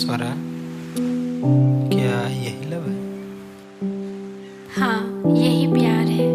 स्वरा, क्या यही लव है? हाँ, यही प्यार है।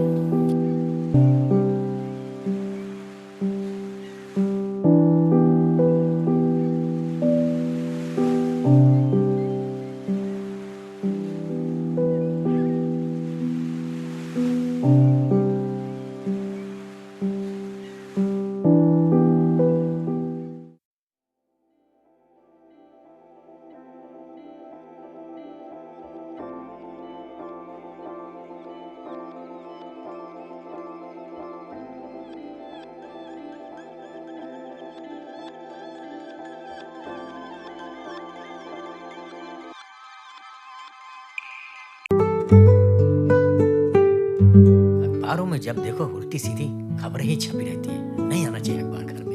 अखबारों में जब देखो उल्टी सीधी खबरें ही छपी रहती है। नहीं आना चाहिए अखबार घर में।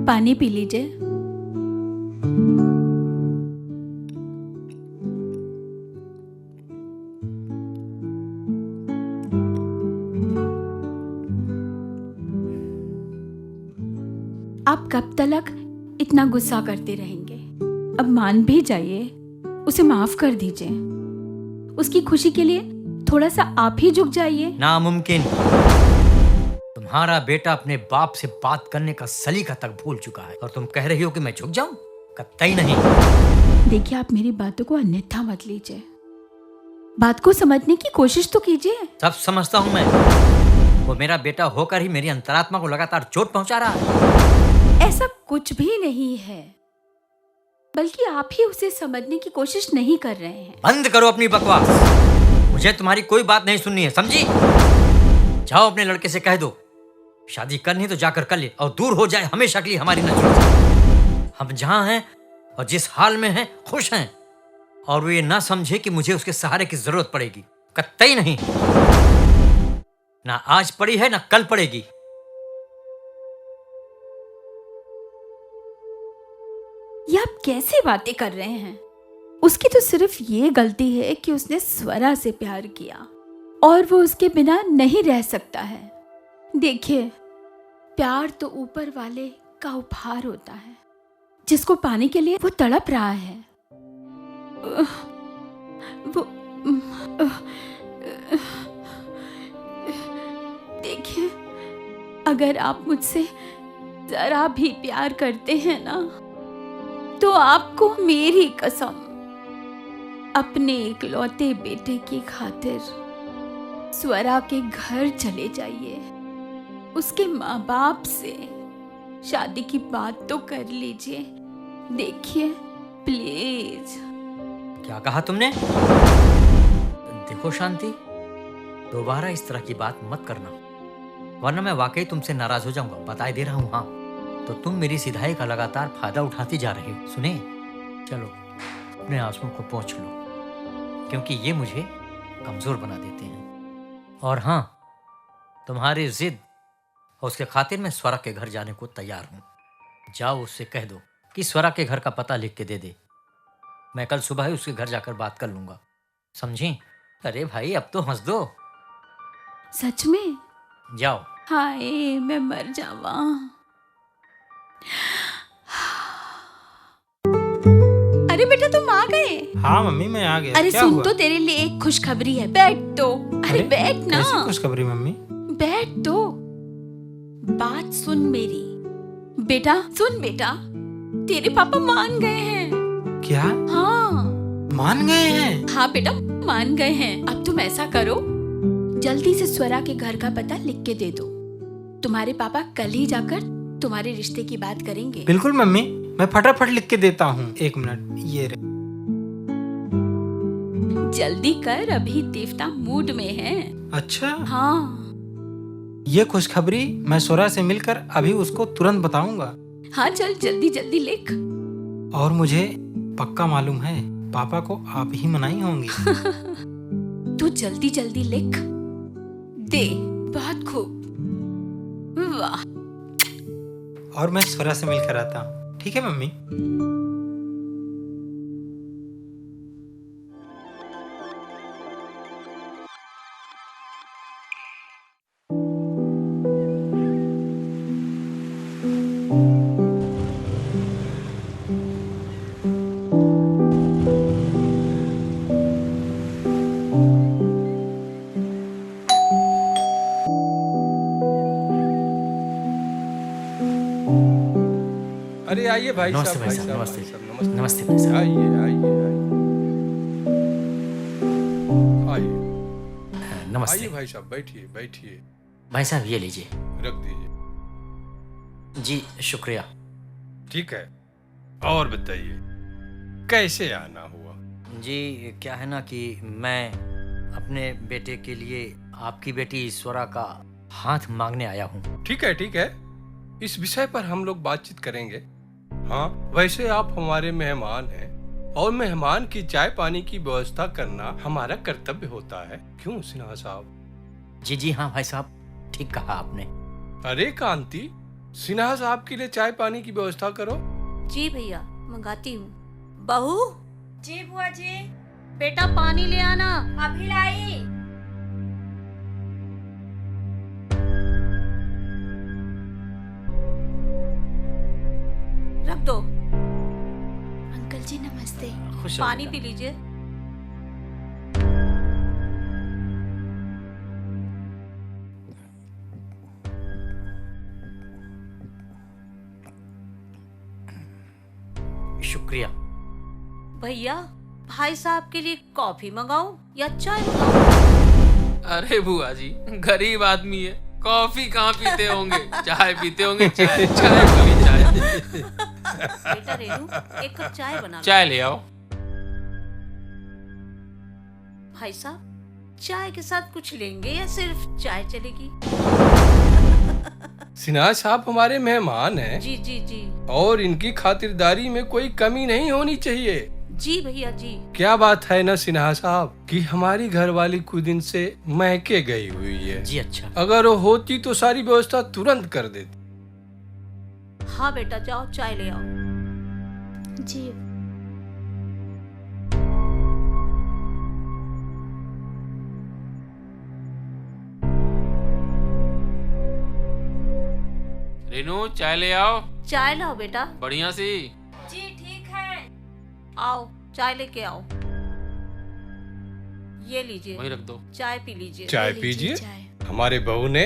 पानी पी लीजिए। आप कब तक इतना गुस्सा करते रहेंगे? अब मान भी जाइए, उसे माफ कर दीजिए। उसकी खुशी के लिए थोड़ा सा आप ही झुक जाइए। नामुमकिन। तुम्हारा बेटा अपने बाप से बात करने का सलीका तक भूल चुका है और तुम कह रही हो कि मैं झुक जाऊं? कतई नहीं। देखिए, आप मेरी बातों को अन्यथा मत लीजिए। बात को समझने की कोशिश तो कीजिए। सब समझता हूं मैं। वो मेरा बेटा होकर ही मेरी अंतरात्मा को लगातार चोट पहुंचा रहा है। ऐसा कुछ भी नहीं है, बल्कि आप ही उसे समझने की कोशिश नहीं कर रहे हैं। बंद करो अपनी बकवास। मुझे तुम्हारी कोई बात नहीं सुननी है, समझी? जाओ अपने लड़के से कह दो शादी करनी तो जाकर कर ले और दूर हो जाए हमेशा के लिए हमारी नजरों से। हम जहां हैं और जिस हाल में हैं खुश हैं, और वो ये ना समझे कि मुझे उसके सहारे की जरूरत पड़ेगी। कतई नहीं। ना आज पड़ी है ना कल पड़ेगी। ये आप कैसे बातें कर रहे हैं? उसकी तो सिर्फ ये गलती है कि उसने स्वरा से प्यार किया और वो उसके बिना नहीं रह सकता है। देखिए, प्यार तो ऊपर वाले का उपहार होता है, जिसको पाने के लिए वो तड़प रहा है। वो देखिए, अगर आप मुझसे जरा भी प्यार करते हैं ना, तो आपको मेरी कसम अपने इकलौते बेटे की खातिर स्वरा के घर चले जाइए। उसके माँ बाप से शादी की बात तो कर लीजिए। देखिए प्लीज। क्या कहा तुमने? देखो शांति, दोबारा इस तरह की बात मत करना, वरना मैं वाकई तुमसे नाराज हो जाऊंगा। बता दे रहा हूँ। हाँ, तो तुम मेरी सिधाई का लगातार फायदा उठाती जा रही हो। सुने, चलो अपने आंसुओं को पोंछ लो, क्योंकि ये मुझे कमजोर बना देते हैं। और हाँ, तुम्हारी जिद और उसके खातिर मैं स्वरा के घर जाने को तैयार हूँ। जाओ उससे कह दो कि स्वरा के घर का पता लिख के दे दे। मैं कल सुबह ही उसके घर जाकर बात कर लूंगा, समझी? अरे भाई, अब तो हंस दो। सच में? जाओ। हाय, मैं मर जावा। अरे बेटा, तुम आ गए? हाँ मम्मी, मैं आ गया। अरे क्या सुन हुआ? तो, तेरे लिए एक खुशखबरी है। बैठ तो। अरे बैठ ना। कैसी खुशखबरी मम्मी? बैठ तो। बात सुन मेरी। बेटा सुन बेटा, तेरे पापा मान गए हैं। क्या? हाँ मान गए हैं? हाँ बेटा, मान गए हैं। अब तुम ऐसा करो, जल्दी से स्वरा के घर का पता लिख के दे दो। तुम्हारे पापा कल ही जाकर तुम्हारे रिश्ते की बात करेंगे। बिल्कुल मम्मी, मैं फटाफट लिख के देता हूँ। एक मिनट, ये रहे। जल्दी कर, अभी देवता मूड में है। अच्छा, हाँ ये खुशखबरी मैं स्वरा से मिलकर अभी उसको तुरंत बताऊंगा। हाँ, चल जल्दी जल्दी लिख। और मुझे पक्का मालूम है पापा को आप ही मनाई होंगी। तू जल्दी जल्दी लिख दे। बहुत खूब, वाह। और मैं स्वरा से मिलकर आता हूँ, ठीक है मम्मी? अरे आइए भाई नमस्ते साहब, भाई साहब, नमस्ते भाई साहब, नमस्ते। नमस्ते भाई साहब। आइए आइए आइए नमस्ते आइए भाई साहब, बैठिए बैठिए, भाई साहब, ये लीजिए। रख दीजिए। जी शुक्रिया। ठीक है, और बताइए कैसे आना हुआ? जी क्या है ना कि मैं अपने बेटे के लिए आपकी बेटी ईश्वरा का हाथ मांगने आया हूँ। ठीक है, इस विषय पर हम लोग बातचीत करेंगे। हाँ, वैसे आप हमारे मेहमान हैं और मेहमान की चाय पानी की व्यवस्था करना हमारा कर्तव्य होता है, क्यों सिन्हा साहब? जी हाँ भाई साहब, ठीक कहा आपने। अरे कांति, सिन्हा साहब के लिए चाय पानी की व्यवस्था करो। जी भैया, मंगाती हूँ। बहू, जी बुआ जी। बेटा पानी ले आना। अभी लाई। रख दो। अंकल जी नमस्ते। खुश रहो पानी बेटा। पी लीजिए। शुक्रिया। भैया, भाई साहब के लिए कॉफी मंगाऊं या चाय मंगाऊं? अरे बुआ जी, गरीब आदमी है, कॉफी कहाँ पीते होंगे, चाय पीते होंगे। चाय चाय बोली चाय। बेटा रेनू, एक कप चाय बना लो। चाय ले आओ। भाई साहब, चाय के साथ कुछ लेंगे या सिर्फ चाय चलेगी? सिन्हा साहब हमारे मेहमान हैं जी जी जी। और इनकी खातिरदारी में कोई कमी नहीं होनी चाहिए। जी भैया जी। क्या बात है ना सिन्हा साहब कि हमारी घरवाली कुछ दिन से महके गई हुई है। जी अच्छा। अगर वो होती तो सारी व्यवस्था तुरंत कर देती। हाँ बेटा, जाओ चाय ले आओ। जी। रेनू चाय ले आओ, चाय लाओ बेटा। बढ़िया सी। जी ठीक है। आओ चाय लेके आओ। ये लीजिए, वहीं रख दो। चाय पी लीजिए। चाय ले लीजिए पीजिए। चाय। हमारे बहू ने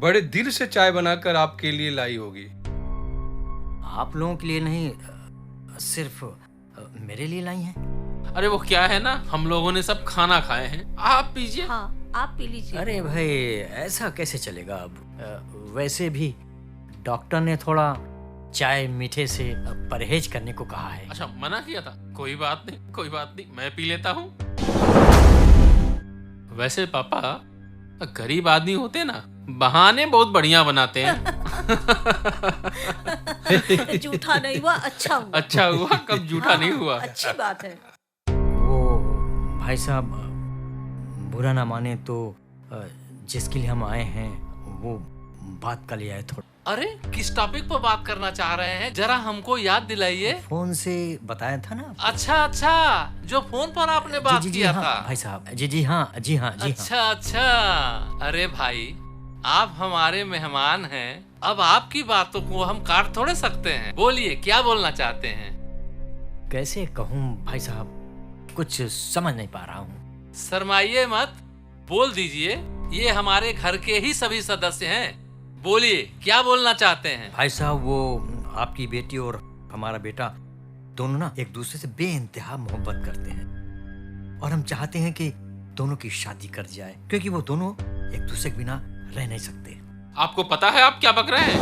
बड़े दिल से चाय बनाकर आपके लिए लाई होगी। आप लोगों के लिए नहीं, सिर्फ मेरे लिए लाई हैं। अरे वो क्या है ना, हम लोगों ने सब खाना खाए हैं, आप पीजिए। हाँ, आप पी लीजिए। अरे भाई, ऐसा कैसे चलेगा अब? वैसे भी डॉक्टर ने थोड़ा चाय मीठे से परहेज करने को कहा है। अच्छा, मना किया था? कोई बात नहीं, कोई बात नहीं, मैं पी लेता हूँ। वैसे पापा, गरीब आदमी होते ना, बहाने बहुत बढ़िया बनाते हैं। जूठा नहीं हुआ, अच्छा हुआ। अच्छा हुआ, कब झूठा नहीं हुआ। अच्छी बात है। वो भाई साहब, बुरा ना माने तो जिसके लिए हम आए हैं वो बात कर लिया है थोड़ा। अरे किस टॉपिक पर बात करना चाह रहे हैं, जरा हमको याद दिलाइए। फोन से बताया था ना। अच्छा, जो फोन पर आपने बात किया हाँ, था। भाई साहब, जी हाँ। अच्छा। अरे भाई, आप हमारे मेहमान हैं, अब आपकी बातों को हम काट थोड़े सकते हैं। बोलिए, क्या बोलना चाहते हैं? कैसे कहूँ भाई साहब, कुछ समझ नहीं पा रहा हूँ। शर्माइए मत, बोल दीजिए, ये हमारे घर के ही सभी सदस्य हैं। बोलिए, क्या बोलना चाहते हैं? भाई साहब, वो आपकी बेटी और हमारा बेटा दोनों ना एक दूसरे से बेइंतहा मोहब्बत करते हैं और हम चाहते हैं कि दोनों की शादी कर जाए, क्योंकि वो दोनों एक दूसरे के बिना रह नहीं सकते। आपको पता है आप क्या बक रहे हैं?